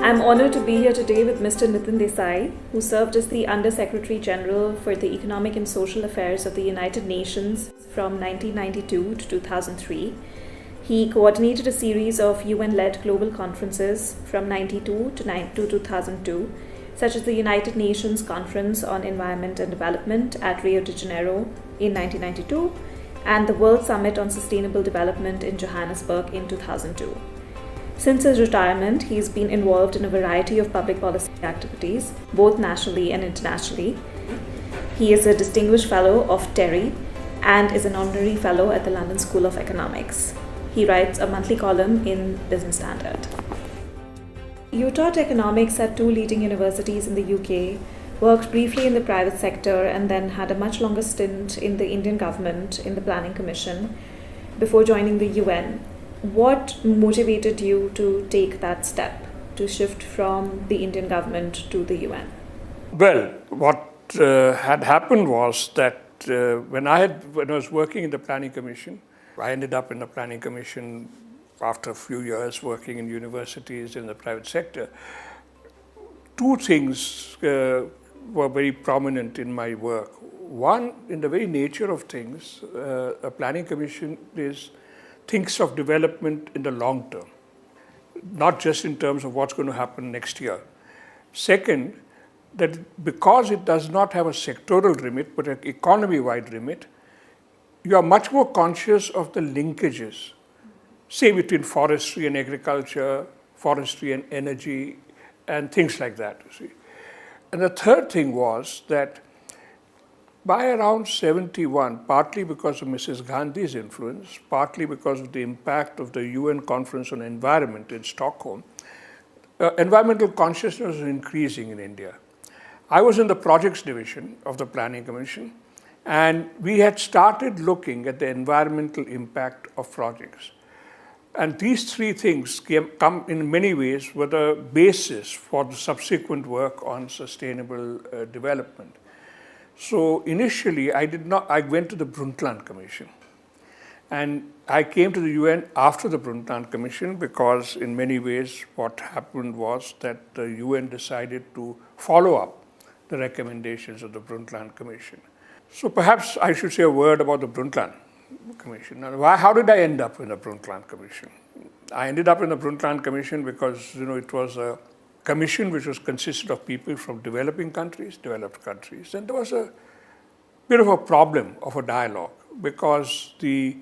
I'm honored to be here today with Mr. Nitin Desai, who served as the Under Secretary General for the Economic and Social Affairs of the United Nations from 1992 to 2003. He coordinated a series of UN-led global conferences from 92 to 2002, such as the United Nations Conference on Environment and Development at Rio de Janeiro in 1992 and the World Summit on Sustainable Development in Johannesburg in 2002. Since his retirement, he's been involved in a variety of public policy activities, both nationally and internationally. He is a Distinguished Fellow of TERI and is an Honorary Fellow at the London School of Economics. He writes a monthly column in Business Standard. You taught economics at two leading universities in the UK, worked briefly in the private sector, and then had a much longer stint in the Indian government in the Planning Commission before joining the UN. What motivated you to take that step, to shift from the Indian government to the UN? Well, what had happened was that when I was working in the Planning Commission, I ended up in the Planning Commission after a few years working in universities in the private sector. Two things were very prominent in my work. One, in the very nature of things, a Planning Commission thinks of development in the long term, not just in terms of what's going to happen next year. Second, that because it does not have a sectoral remit, but an economy-wide remit, you are much more conscious of the linkages, say between forestry and agriculture, forestry and energy, and things like that, you see. And the third thing was that by around 71, partly because of Mrs. Gandhi's influence, partly because of the impact of the UN Conference on Environment in Stockholm, environmental consciousness is increasing in India. I was in the projects division of the Planning Commission, and we had started looking at the environmental impact of projects. And these three things come in many ways were the basis for the subsequent work on sustainable development. So initially, I went to the Brundtland Commission. And I came to the UN after the Brundtland Commission because in many ways what happened was that the UN decided to follow up the recommendations of the Brundtland Commission. So perhaps I should say a word about the Brundtland Commission. Now, how did I end up in the Brundtland Commission? I ended up in the Brundtland Commission because it was a commission which was consisted of people from developed countries, and there was a bit of a problem of a dialogue because a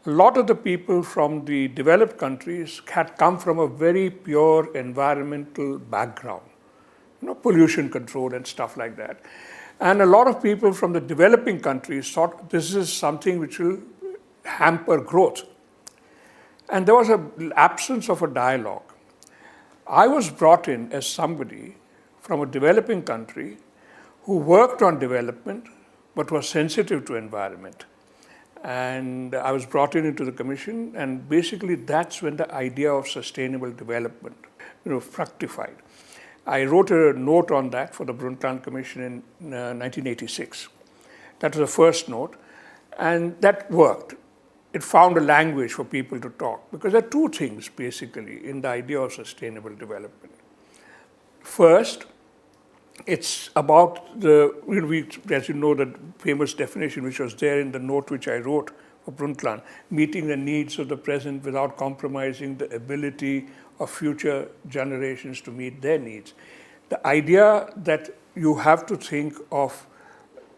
lot of the people from the developed countries had come from a very pure environmental background, pollution control and stuff like that. And a lot of people from the developing countries thought this is something which will hamper growth. And there was an absence of a dialogue. I was brought in as somebody from a developing country who worked on development but was sensitive to environment. And I was brought into the commission, and basically that's when the idea of sustainable development fructified. I wrote a note on that for the Brundtland Commission in 1986. That was the first note, and that worked. It found a language for people to talk, because there are two things basically in the idea of sustainable development. First, it's about as you know, the famous definition which was there in the note which I wrote for Brundtland, meeting the needs of the present without compromising the ability of future generations to meet their needs. The idea that you have to think of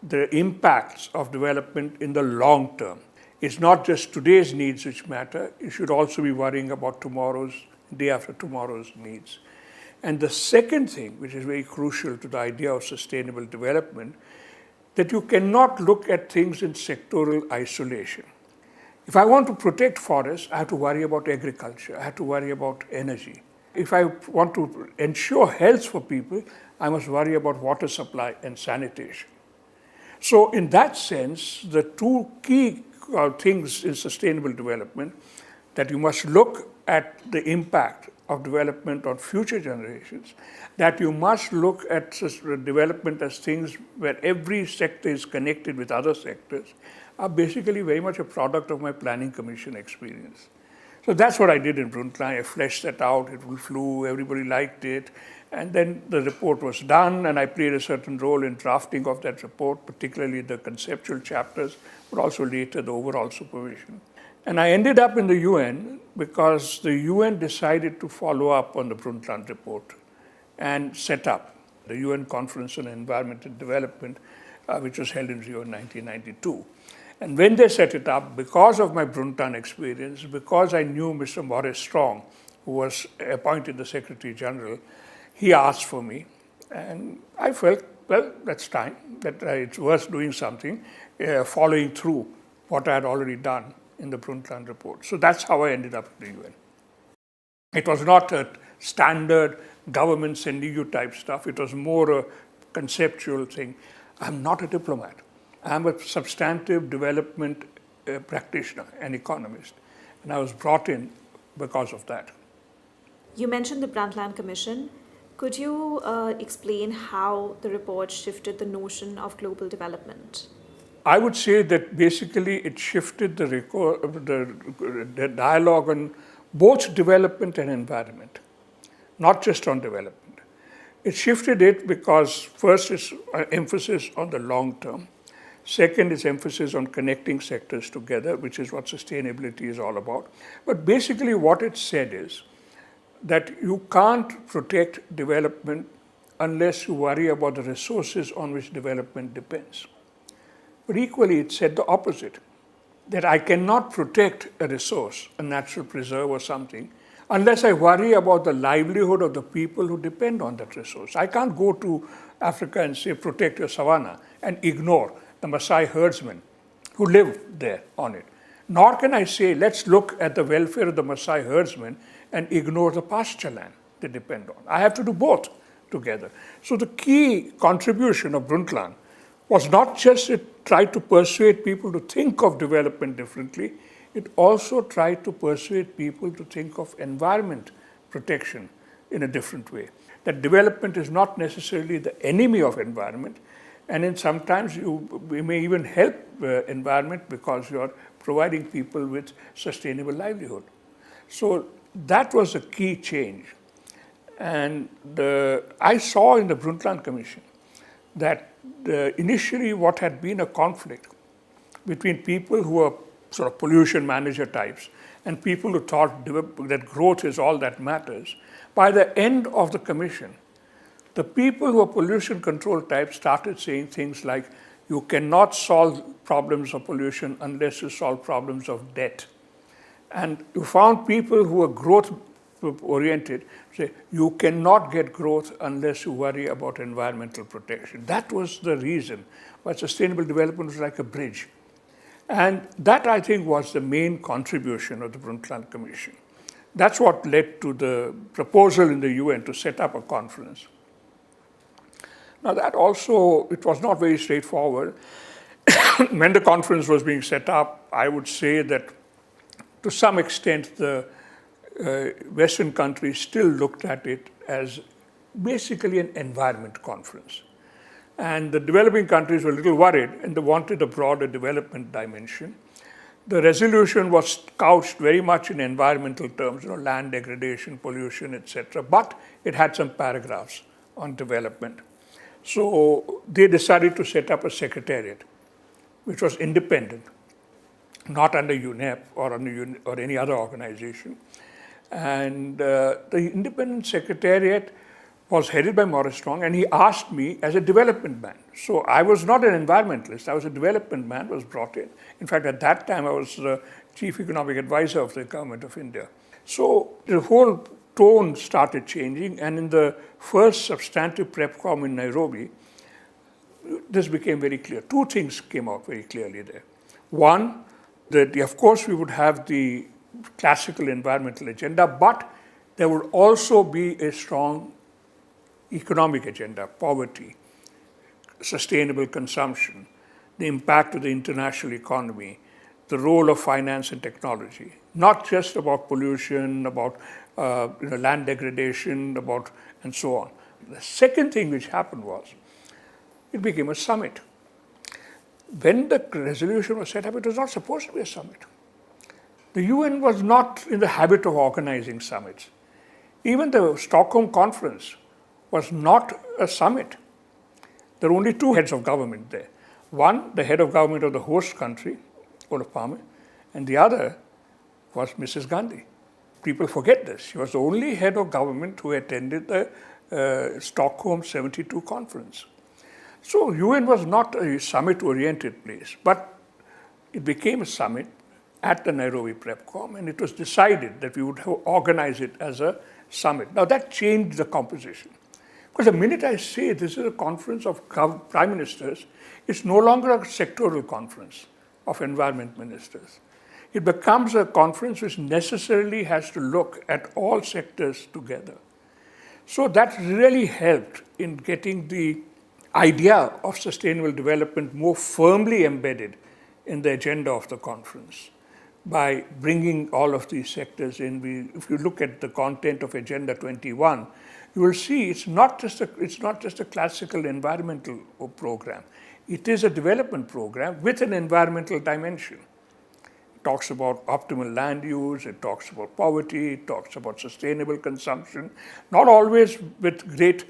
the impacts of development in the long term. It's not just today's needs which matter. You should also be worrying about tomorrow's, day after tomorrow's needs. And the second thing, which is very crucial to the idea of sustainable development, that you cannot look at things in sectoral isolation. If I want to protect forests, I have to worry about agriculture. I have to worry about energy. If I want to ensure health for people, I must worry about water supply and sanitation. So in that sense, the two key things in sustainable development, that you must look at the impact of development on future generations, that you must look at development as things where every sector is connected with other sectors, are basically very much a product of my Planning Commission experience. So that's what I did in Brundtland. I fleshed that out. It flew. Everybody liked it. And then the report was done, and I played a certain role in drafting of that report, particularly the conceptual chapters, but also later the overall supervision. And I ended up in the UN because the UN decided to follow up on the Brundtland report and set up the UN Conference on Environment and Development, which was held in Rio in 1992. And when they set it up, because of my Brundtland experience, because I knew Mr. Maurice Strong, who was appointed the Secretary General, he asked for me. And I felt, well, that's time, that it's worth doing something, following through what I had already done in the Brundtland report. So that's how I ended up in the UN. It was not a standard government sending you type stuff. It was more a conceptual thing. I'm not a diplomat. I'm a substantive development practitioner and economist. And I was brought in because of that. You mentioned the Brundtland Commission. Could you explain how the report shifted the notion of global development? I would say that basically it shifted the dialogue on both development and environment, not just on development. It shifted it because first is emphasis on the long term. Second is emphasis on connecting sectors together, which is what sustainability is all about. But basically what it said is that you can't protect development unless you worry about the resources on which development depends. But equally, it said the opposite, that I cannot protect a resource, a natural preserve or something, unless I worry about the livelihood of the people who depend on that resource. I can't go to Africa and say, protect your savanna, and ignore the Maasai herdsmen who live there on it. Nor can I say, let's look at the welfare of the Maasai herdsmen and ignore the pasture land they depend on. I have to do both together. So the key contribution of Brundtland was not just it tried to persuade people to think of development differently, it also tried to persuade people to think of environment protection in a different way. That development is not necessarily the enemy of environment, and in sometimes we may even help environment because you are providing people with sustainable livelihood. So that was a key change. And I saw in the Brundtland Commission that initially what had been a conflict between people who were sort of pollution manager types and people who thought that growth is all that matters, by the end of the commission, the people who are pollution control types started saying things like, you cannot solve problems of pollution unless you solve problems of debt. And you found people who are growth oriented say, you cannot get growth unless you worry about environmental protection. That was the reason why sustainable development was like a bridge. And that, I think, was the main contribution of the Brundtland Commission. That's what led to the proposal in the UN to set up a conference. Now that also, it was not very straightforward. When the conference was being set up, I would say that to some extent the Western countries still looked at it as basically an environment conference. And the developing countries were a little worried and they wanted a broader development dimension. The resolution was couched very much in environmental terms, land degradation, pollution, etc. But it had some paragraphs on development. So they decided to set up a secretariat, which was independent, not under UNEP or any other organization. And the independent secretariat was headed by Maurice Strong, and he asked me as a development man. So I was not an environmentalist, I was a development man, was brought in. In fact, at that time, I was the chief economic advisor of the government of India. So the whole tone started changing, and in the first substantive PrepCom in Nairobi, this became very clear. Two things came out very clearly there. One, that of course we would have the classical environmental agenda, but there would also be a strong economic agenda, poverty, sustainable consumption, the impact of the international economy, the role of finance and technology, not just about pollution, about land degradation, and so on. The second thing which happened was, it became a summit. When the resolution was set up, it was not supposed to be a summit. The UN was not in the habit of organizing summits. Even the Stockholm Conference was not a summit. There were only two heads of government there. One, the head of government of the host country, Olof Palme, and the other was Mrs. Gandhi. People forget this. She was the only head of government who attended the Stockholm 72 conference. So UN was not a summit-oriented place, but it became a summit at the Nairobi PrepCom, and it was decided that we would organize it as a summit. Now that changed the composition. Because the minute I say this is a conference of prime ministers, it's no longer a sectoral conference of environment ministers. It becomes a conference which necessarily has to look at all sectors together. So that really helped in getting the idea of sustainable development more firmly embedded in the agenda of the conference by bringing all of these sectors in. If you look at the content of Agenda 21, you will see it's not just a classical environmental program. It is a development program with an environmental dimension. It talks about optimal land use, it talks about poverty, it talks about sustainable consumption, not always with great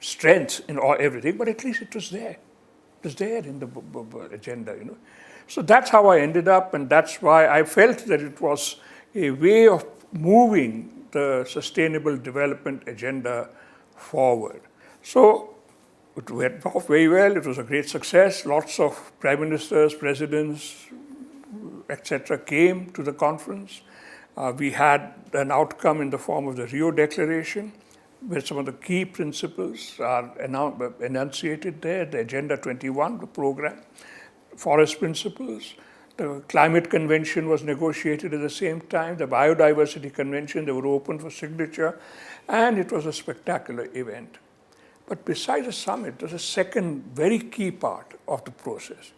strength in everything, but at least it was there. It was there in the agenda, So that's how I ended up, and that's why I felt that it was a way of moving the sustainable development agenda forward. So it went off very well. It was a great success. Lots of prime ministers, presidents, etc. came to the conference. We had an outcome in the form of the Rio Declaration, where some of the key principles are enunciated there, the Agenda 21, the program, forest principles. The Climate Convention was negotiated at the same time, the Biodiversity Convention, they were open for signature, and it was a spectacular event. But besides the summit, there's a second very key part of the process,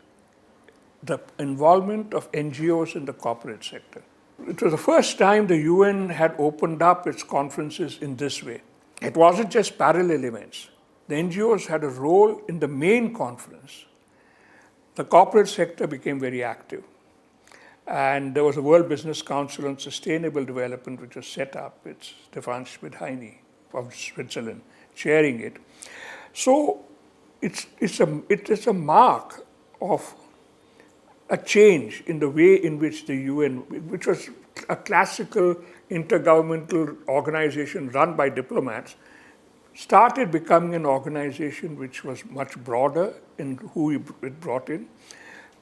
the involvement of NGOs in the corporate sector. It was the first time the UN had opened up its conferences in this way. It wasn't just parallel events. The NGOs had a role in the main conference. The corporate sector became very active. And there was a World Business Council on Sustainable Development, which was set up. It's Stefan Schmidheiny of Switzerland chairing it. So it is a mark of a change in the way in which the UN, which was a classical intergovernmental organization run by diplomats, started becoming an organization which was much broader in who it brought in,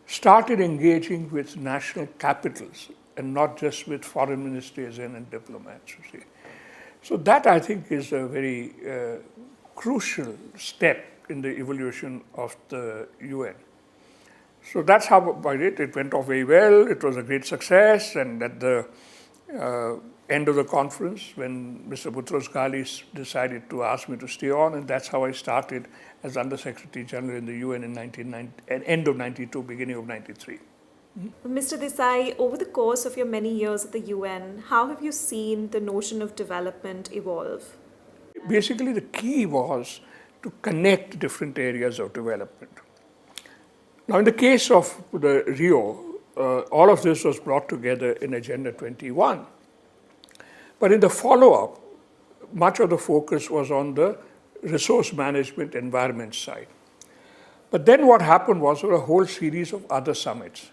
started engaging with national capitals and not just with foreign ministers and diplomats, you see. So that, I think, is a very crucial step in the evolution of the UN. So that's how it went off very well. It was a great success, and at the end of the conference, when Mr. Boutros Ghali decided to ask me to stay on, and that's how I started as Under Secretary General in the UN in end of 92, beginning of 93. Mr. Desai, over the course of your many years at the UN, how have you seen the notion of development evolve? Basically, the key was to connect different areas of development. Now, in the case of the Rio, all of this was brought together in Agenda 21. But in the follow-up, much of the focus was on the resource management environment side. But then what happened was there were a whole series of other summits.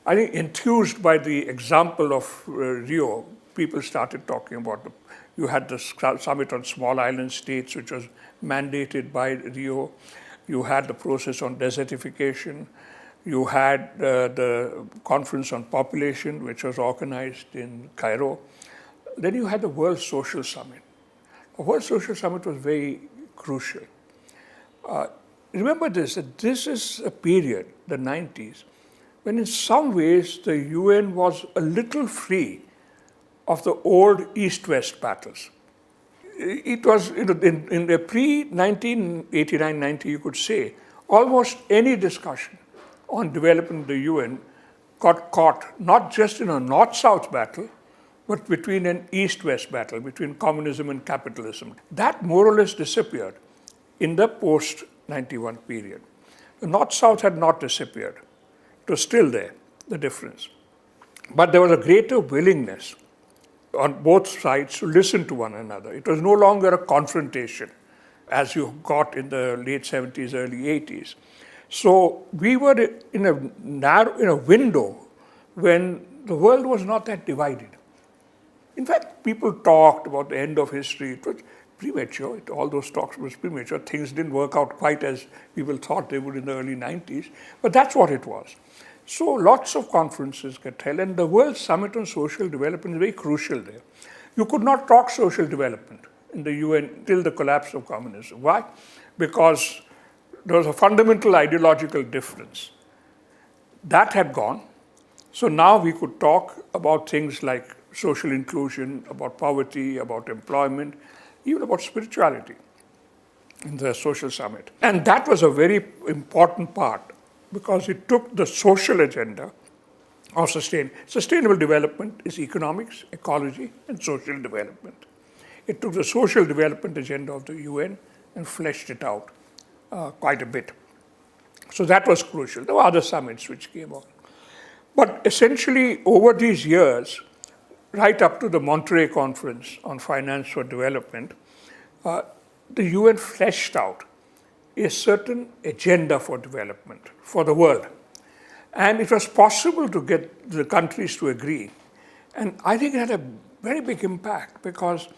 I think enthused by the example of Rio, people started talking about you had the summit on small island states, which was mandated by Rio. You had the process on desertification. You had the conference on population, which was organized in Cairo. Then you had the World Social Summit. The World Social Summit was very crucial. Remember this, that this is a period, the 90s, when in some ways the UN was a little free of the old East-West battles. It was in the pre-1989-90, you could say, almost any discussion on development of the UN got caught not just in a North-South battle, but between an East-West battle, between communism and capitalism. That more or less disappeared in the post-91 period. The North-South had not disappeared. It was still there, the difference. But there was a greater willingness on both sides to listen to one another. It was no longer a confrontation as you got in the late 70s, early 80s. So we were in a window when the world was not that divided. In fact, people talked about the end of history. It was premature. All those talks was premature. Things didn't work out quite as people thought they would in the early 90s. But that's what it was. So lots of conferences get held, and the World Summit on Social Development is very crucial there. You could not talk social development in the UN till the collapse of communism. Why? Because there was a fundamental ideological difference. That had gone. So now we could talk about things like social inclusion, about poverty, about employment, even about spirituality in the social summit. And that was a very important part because it took the social agenda of sustainable development is economics, ecology, and social development. It took the social development agenda of the UN and fleshed it out quite a bit. So that was crucial. There were other summits which came on. But essentially, over these years, right up to the Monterey Conference on Finance for Development, the UN fleshed out a certain agenda for development for the world. And it was possible to get the countries to agree. And I think it had a very big impact because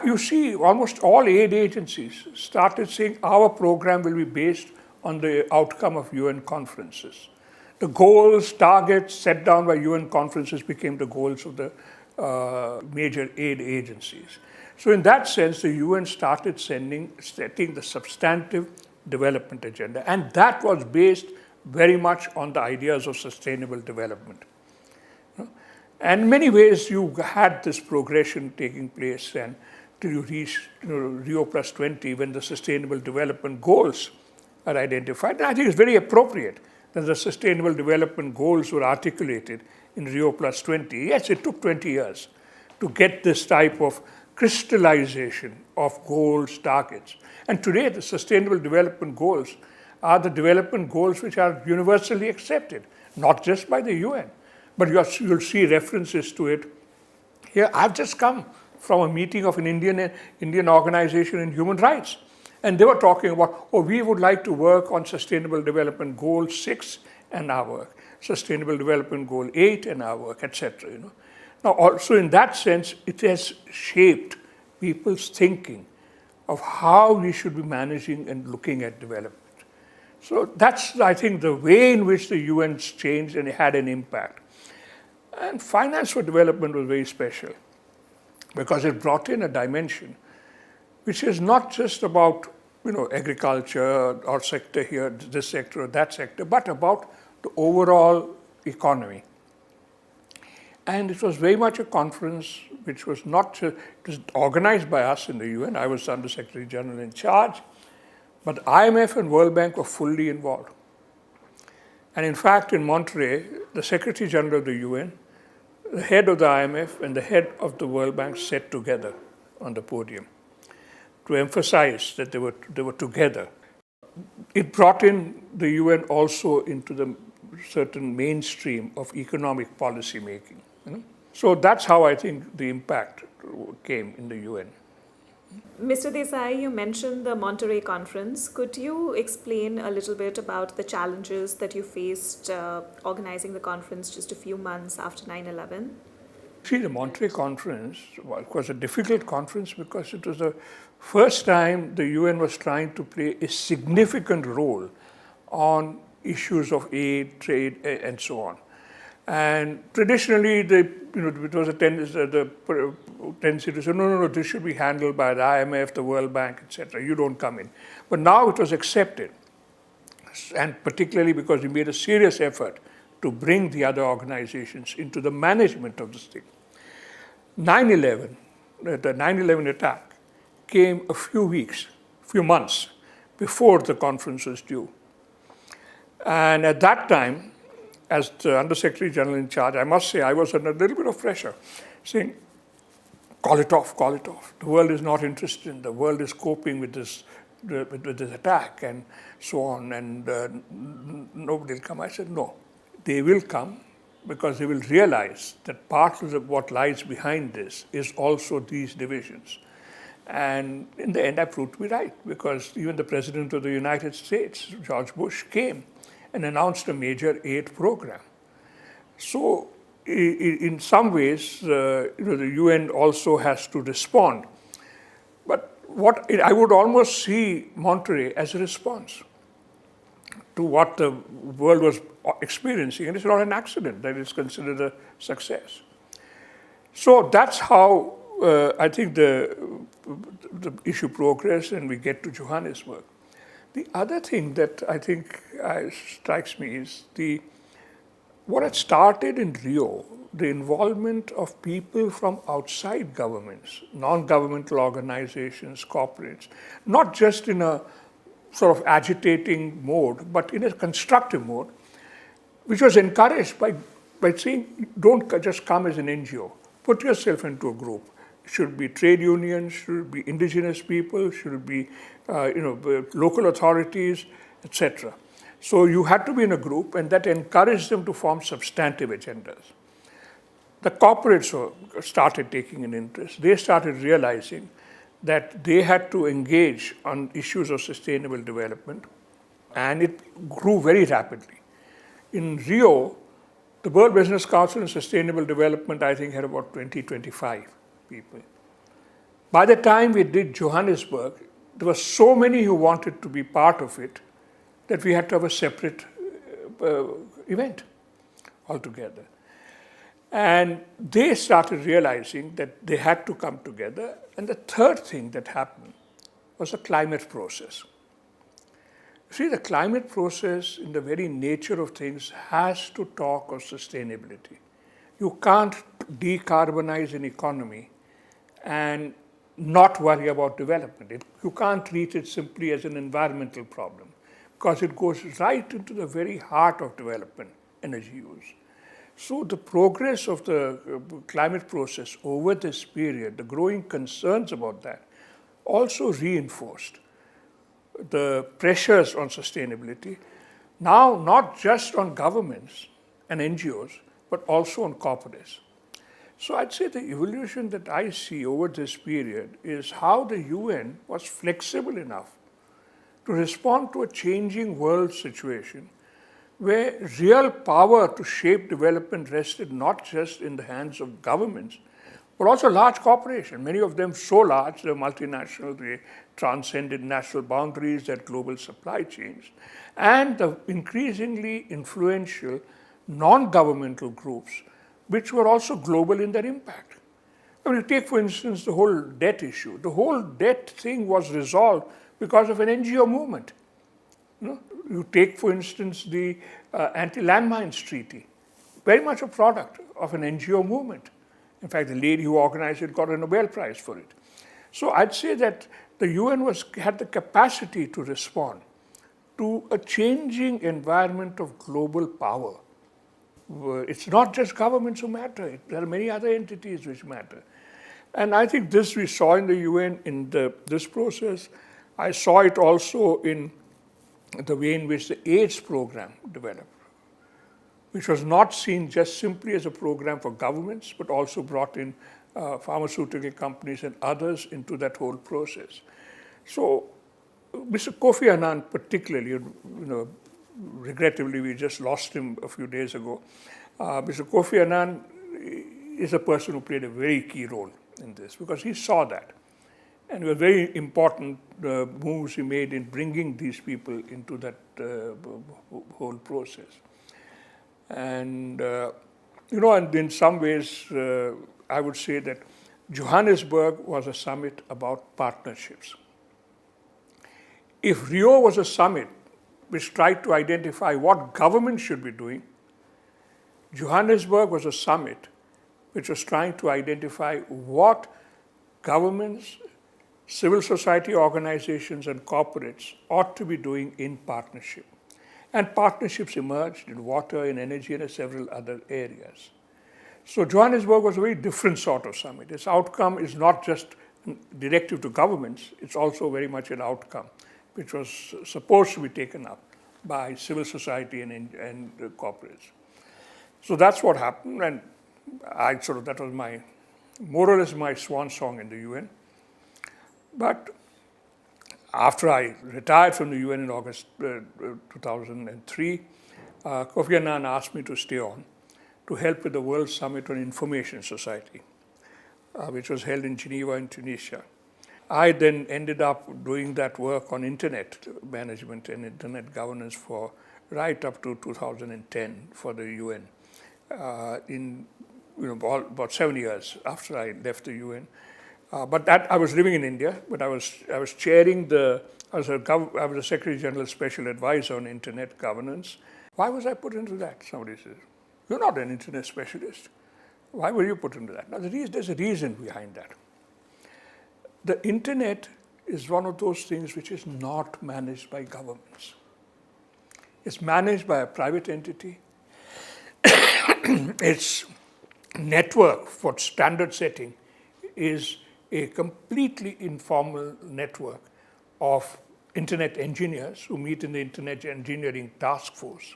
you see almost all aid agencies started saying our program will be based on the outcome of UN conferences. The goals, targets set down by UN conferences became the goals of the major aid agencies. So in that sense, the UN started setting the substantive development agenda. And that was based very much on the ideas of sustainable development. And in many ways, you had this progression taking place and till you reach Rio plus 20 when the sustainable development goals are identified. And I think it's very appropriate that the sustainable development goals were articulated in Rio plus 20. Yes, it took 20 years to get this type of crystallization of goals, targets. And today, the sustainable development goals are the development goals which are universally accepted, not just by the UN, but you'll see references to it here. I've just come from a meeting of an Indian organization in human rights. And they were talking about, we would like to work on Sustainable Development Goal 6 and our work, Sustainable Development Goal 8 and our work, etc. Now, also in that sense, it has shaped people's thinking of how we should be managing and looking at development. So that's, I think, the way in which the UN's changed and it had an impact. And finance for development was very special because it brought in a dimension which is not just about agriculture or sector here, this sector or that sector, but about the overall economy. And it was very much a conference which was not just, it was organized by us in the UN. I was Under Secretary General in charge, but IMF and World Bank were fully involved. And in fact, in Monterey, the Secretary General of the UN, the head of the IMF and the head of the World Bank sat together on the podium to emphasize that they were together. It brought in the UN also into the certain mainstream of economic policy making. So that's how I think the impact came in the UN. Mr. Desai, you mentioned the Monterey Conference. Could you explain a little bit about the challenges that you faced organizing the conference just a few months after 9/11? See, the Monterey Conference was a difficult conference because it was the first time the UN was trying to play a significant role on issues of aid, trade, and so on. And traditionally, it was a tendency to say, no, this should be handled by the IMF, the World Bank, etc. You don't come in. But now it was accepted, and particularly because we made a serious effort to bring the other organizations into the management of this thing. 9/11, the 9/11 attack came a few months before the conference was due. And at that time, as the Under-Secretary General in charge, I must say I was under a little bit of pressure, saying, call it off. The world is not interested. The world is coping with this attack and so on, and nobody will come. I said, no, they will come, because they will realize that part of what lies behind this is also these divisions. And in the end, I proved to be right, because even the President of the United States, George Bush, came and announced a major aid program. So in some ways, the UN also has to respond. But I would almost see Monterey as a response to what the world was experiencing, and it's not an accident that it's considered a success. So that's how I think the issue progressed, and we get to Johannesburg. The other thing that I think strikes me is what had started in Rio, the involvement of people from outside governments, non-governmental organizations, corporates, not just in a sort of agitating mode, but in a constructive mode, which was encouraged by saying, don't just come as an NGO, put yourself into a group. It should be trade unions, should be indigenous people, should be local authorities, etc. So you had to be in a group, and that encouraged them to form substantive agendas. The corporates started taking an interest. They started realizing that they had to engage on issues of sustainable development, and it grew very rapidly. In Rio, the World Business Council on Sustainable Development, I think, had about 20-25 people. By the time we did Johannesburg, there were so many who wanted to be part of it that we had to have a separate event altogether. And they started realizing that they had to come together. And the third thing that happened was the climate process. See, the climate process, in the very nature of things, has to talk of sustainability. You can't decarbonize an economy and not worry about development. You can't treat it simply as an environmental problem, because it goes right into the very heart of development, energy use. So the progress of the climate process over this period, the growing concerns about that, also reinforced the pressures on sustainability, now not just on governments and NGOs, but also on corporates. So I'd say the evolution that I see over this period is how the UN was flexible enough to respond to a changing world situation where real power to shape development rested not just in the hands of governments, but also large corporations, many of them so large, they're multinational, they transcended national boundaries, they had global supply chains, and the increasingly influential non-governmental groups, which were also global in their impact. I mean, take, for instance, the whole debt issue. The whole debt thing was resolved because of an NGO movement. You take, for instance, the Anti-Landmines Treaty, very much a product of an NGO movement. In fact, the lady who organized it got a Nobel Prize for it. So I'd say that the UN had the capacity to respond to a changing environment of global power. It's not just governments who matter. There are many other entities which matter. And I think this we saw in the UN in this process. I saw it also in the way in which the AIDS program developed, which was not seen just simply as a program for governments, but also brought in pharmaceutical companies and others into that whole process. So Mr. Kofi Annan particularly, regrettably we just lost him a few days ago. Mr. Kofi Annan is a person who played a very key role in this, because he saw that. And it was very important moves he made in bringing these people into that whole process. And, and in some ways, I would say that Johannesburg was a summit about partnerships. If Rio was a summit which tried to identify what government should be doing, Johannesburg was a summit which was trying to identify what governments, civil society organizations, and corporates ought to be doing in partnership. And partnerships emerged in water, in energy, and in several other areas. So Johannesburg was a very different sort of summit. Its outcome is not just directive to governments, it's also very much an outcome which was supposed to be taken up by civil society and corporates. So that's what happened, and that was more or less my swan song in the UN. But after I retired from the UN in August 2003, Kofi Annan asked me to stay on to help with the World Summit on Information Society, which was held in Geneva in Tunisia. I then ended up doing that work on internet management and internet governance for right up to 2010 for the UN. About 7 years after I left the UN. But that I was living in India, but I was chairing I was a Secretary General Special Advisor on Internet Governance. Why was I put into that? Somebody says, you're not an internet specialist. Why were you put into that? Now, there's a reason behind that. The internet is one of those things which is not managed by governments. It's managed by a private entity. Its network for standard setting is a completely informal network of internet engineers who meet in the Internet Engineering Task Force.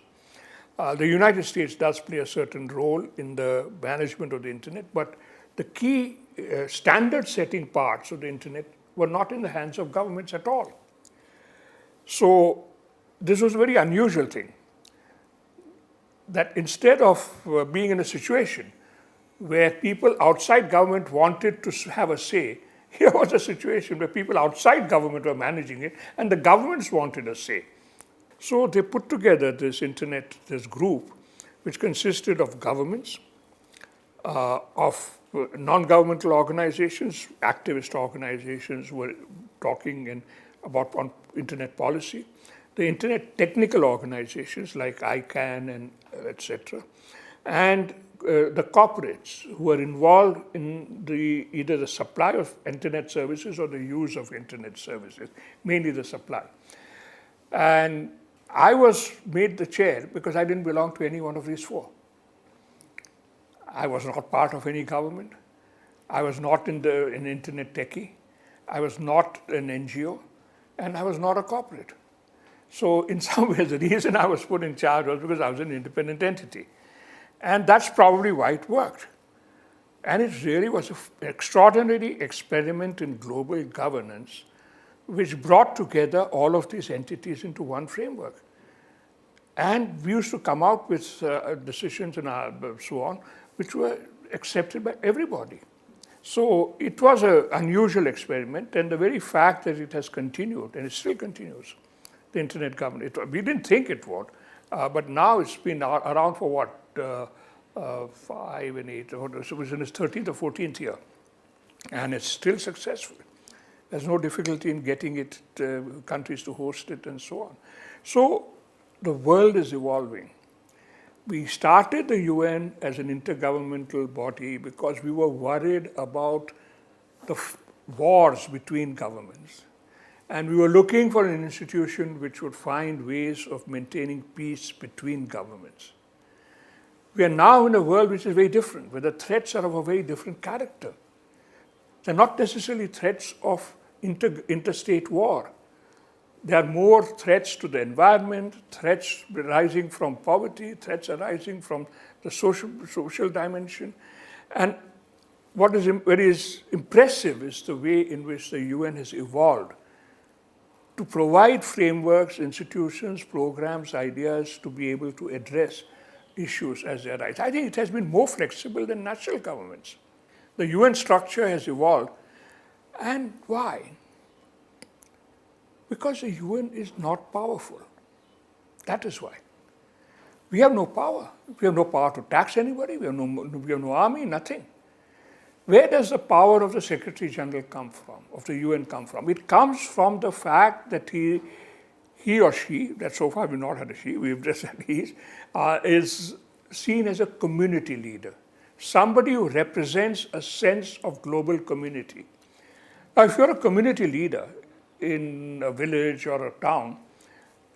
The United States does play a certain role in the management of the internet, but the key standard setting parts of the internet were not in the hands of governments at all. So this was a very unusual thing, that instead of being in a situation where people outside government wanted to have a say, here was a situation where people outside government were managing it and the governments wanted a say. So they put together this group, which consisted of governments, of non-governmental organizations, activist organizations were talking about internet policy, the internet technical organizations like ICANN and etc., and the corporates who were involved in either the supply of internet services or the use of internet services, mainly the supply. And I was made the chair because I didn't belong to any one of these four. I was not part of any government. I was not an internet techie. I was not an NGO, and I was not a corporate. So in some ways, the reason I was put in charge was because I was an independent entity. And that's probably why it worked. And it really was an extraordinary experiment in global governance, which brought together all of these entities into one framework. And we used to come out with decisions and so on, which were accepted by everybody. So it was an unusual experiment, and the very fact that it has continued, and it still continues, the internet governance. We didn't think it would, but now it's been around for what, 5 and 8, so it was in its 13th or 14th year, and it's still successful. There's no difficulty in getting it, countries to host it and so on. So the world is evolving. We started the UN as an intergovernmental body because we were worried about the wars between governments. And we were looking for an institution which would find ways of maintaining peace between governments. We are now in a world which is very different, where the threats are of a very different character. They're not necessarily threats of interstate war. There are more threats to the environment, threats arising from poverty, threats arising from the social dimension. And what is very impressive is the way in which the UN has evolved to provide frameworks, institutions, programs, ideas to be able to address issues as they arise. I think it has been more flexible than national governments. The UN structure has evolved. And why? Because the UN is not powerful. That is why. We have no power. We have no power to tax anybody. We have no army, nothing. Where does the power of the Secretary General come from, of the UN come from? It comes from the fact that he or she, that so far we've not had a she, we've just had he, is seen as a community leader, somebody who represents a sense of global community. Now, if you're a community leader in a village or a town,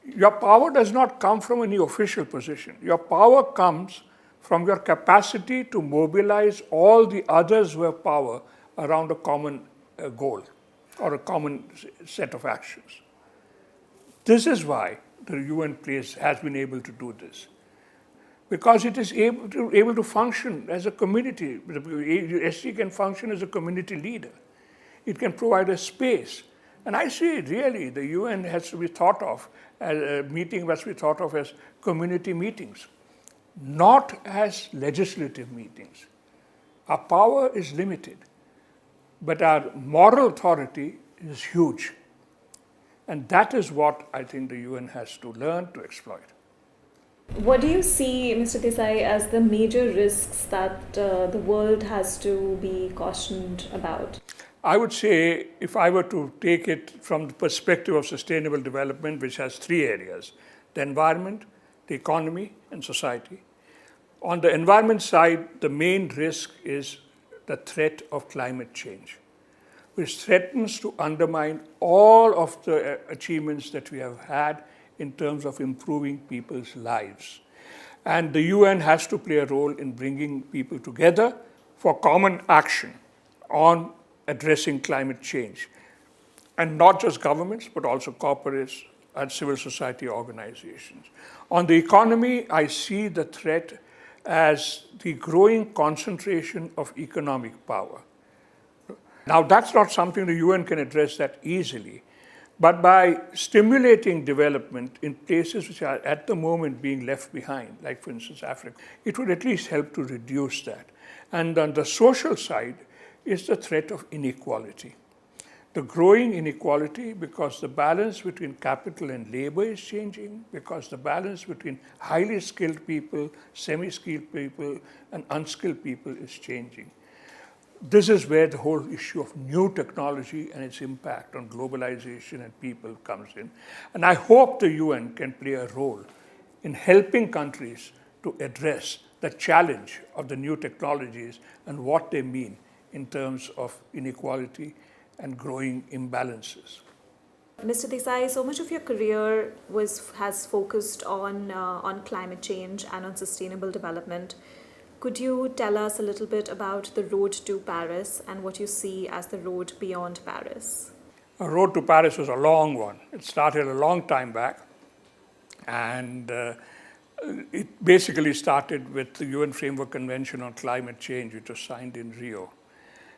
your power does not come from any official position. Your power comes from your capacity to mobilize all the others who have power around a common goal or a common set of actions. This is why the UN has been able to do this. because it is able to function as a community. The SC can function as a community leader. It can provide a space. And I see really the UN has to be thought of as a meeting, must be thought of as community meetings, not as legislative meetings. Our power is limited, but our moral authority is huge. And that is what I think the UN has to learn to exploit. What do you see, Mr. Desai, as the major risks that the world has to be cautioned about? I would say, if I were to take it from the perspective of sustainable development, which has three areas: the environment, the economy, and society. On the environment side, the main risk is the threat of climate change, which threatens to undermine all of the achievements that we have had in terms of improving people's lives. And the UN has to play a role in bringing people together for common action on addressing climate change. And not just governments, but also corporates and civil society organizations. On the economy, I see the threat as the growing concentration of economic power. Now, that's not something the UN can address that easily, but by stimulating development in places which are at the moment being left behind, like for instance Africa, it would at least help to reduce that. And on the social side is the threat of inequality. The growing inequality, because the balance between capital and labor is changing, because the balance between highly skilled people, semi-skilled people, and unskilled people is changing. This is where the whole issue of new technology and its impact on globalization and people comes in. And I hope the UN can play a role in helping countries to address the challenge of the new technologies and what they mean in terms of inequality and growing imbalances. Mr. Desai, so much of your career has focused on climate change and on sustainable development. Could you tell us a little bit about the road to Paris and what you see as the road beyond Paris? The road to Paris was a long one. It started a long time back, and it basically started with the UN Framework Convention on Climate Change, which was signed in Rio.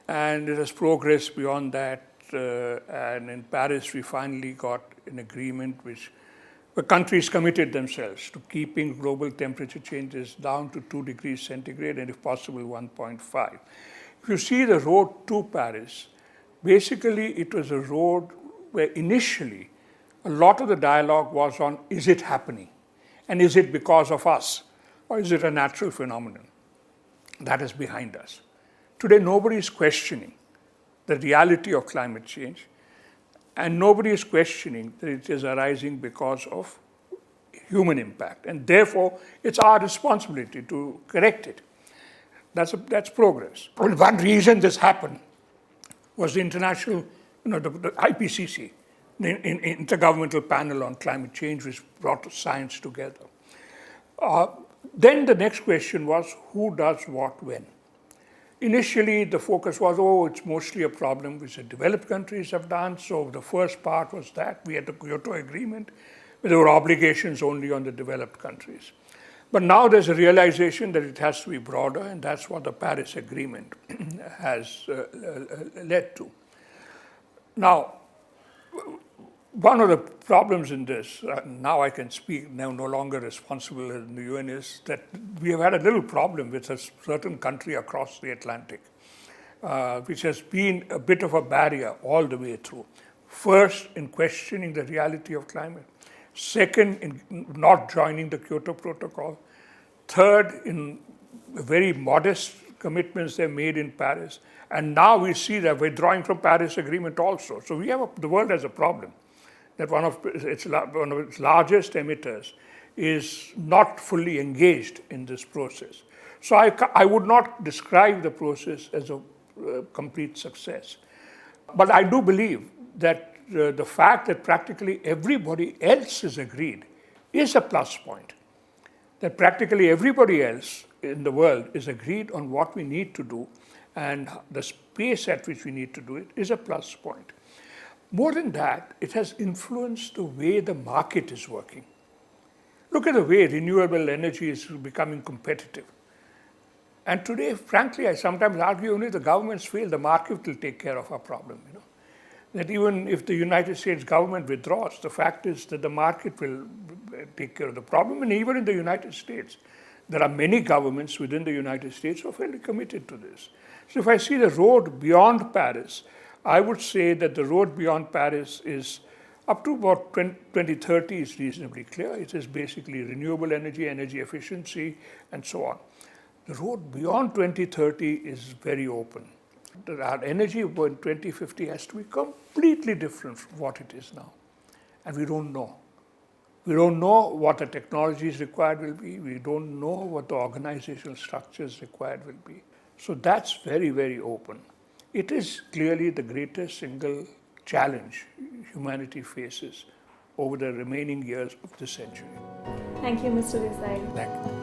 And it has progressed beyond that, and in Paris we finally got an agreement which the countries committed themselves to keeping global temperature changes down to 2 degrees centigrade and if possible 1.5. If you see the road to Paris, basically it was a road where initially a lot of the dialogue was on, is it happening? And is it because of us? Or is it a natural phenomenon? That is behind us. Today, nobody is questioning the reality of climate change, and nobody is questioning that it is arising because of human impact. And therefore, it's our responsibility to correct it. That's progress. One reason this happened was the international, the IPCC, the Intergovernmental Panel on Climate Change, which brought science together. Then the next question was, who does what when? Initially, the focus was, it's mostly a problem which the developed countries have done. So the first part was that we had the Kyoto Agreement, where there were obligations only on the developed countries. But now there's a realization that it has to be broader, and that's what the Paris Agreement has led to. Now, one of the problems in this, now I can speak, now no longer responsible in the UN, is that we have had a little problem with a certain country across the Atlantic, which has been a bit of a barrier all the way through. First, in questioning the reality of climate. Second, in not joining the Kyoto Protocol. Third, in very modest commitments they made in Paris. And now we see that withdrawing from Paris Agreement also. So the world has a problem, that one of its largest emitters is not fully engaged in this process. So I would not describe the process as a complete success. But I do believe that the fact that practically everybody else is agreed is a plus point. That practically everybody else in the world is agreed on what we need to do, and the pace at which we need to do it is a plus point. More than that, it has influenced the way the market is working. Look at the way renewable energy is becoming competitive. And today, frankly, I sometimes argue only the governments feel the market will take care of our problem. That even if the United States government withdraws, the fact is that the market will take care of the problem. And even in the United States, there are many governments within the United States who are fairly committed to this. So if I see the road beyond Paris, I would say that the road beyond Paris is up to about 2030 is reasonably clear. It is basically renewable energy, energy efficiency, and so on. The road beyond 2030 is very open. Our energy in 2050 has to be completely different from what it is now. And we don't know. We don't know what the technologies required will be. We don't know what the organizational structures required will be. So that's very, very open. It is clearly the greatest single challenge humanity faces over the remaining years of this century. Thank you, Mr. Desai. Thank you.